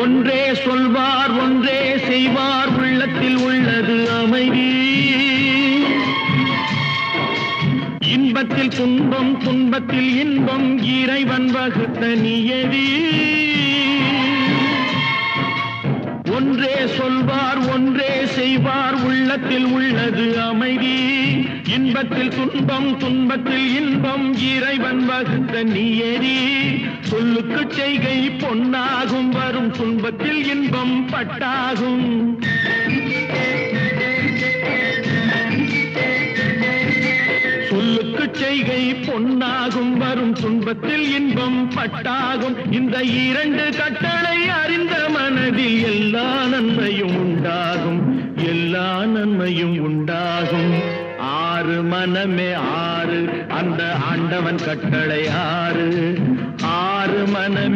ஒன்றே சொல்வார் ஒன்றே செய்வார் உள்ளத்தில் உள்ளது அமைதி. இன்பத்தில் துன்பம் துன்பத்தில் இன்பம் இறைவன் வகுத்த நியதி. ஒன்றே சொல்வார் ஒன்றே செய்வார் உள்ளத்தில் உள்ளது அமைதி. இன்பத்தில் துன்பம் துன்பத்தில் இன்பம் இறைவன் வகுத்த நியதி. சொல்லுக்கு செய்கை பொன்னாகும் வரும் துன்பத்தில் இன்பம் பட்டாகும். சொல்லுக்கு செய்கை பொன்னாகும் வரும் துன்பத்தில் இன்பம் பட்டாகும். இந்த இரண்டு கட்டளை அறிந்த மனதில் எல்லா நன்மையும் உண்டாகும், எல்லா நன்மையும் உண்டாகும். ஆறு மனமே ஆறு, அந்த ஆண்டவன் கட்டளை ஆறு. ஆறு மனமே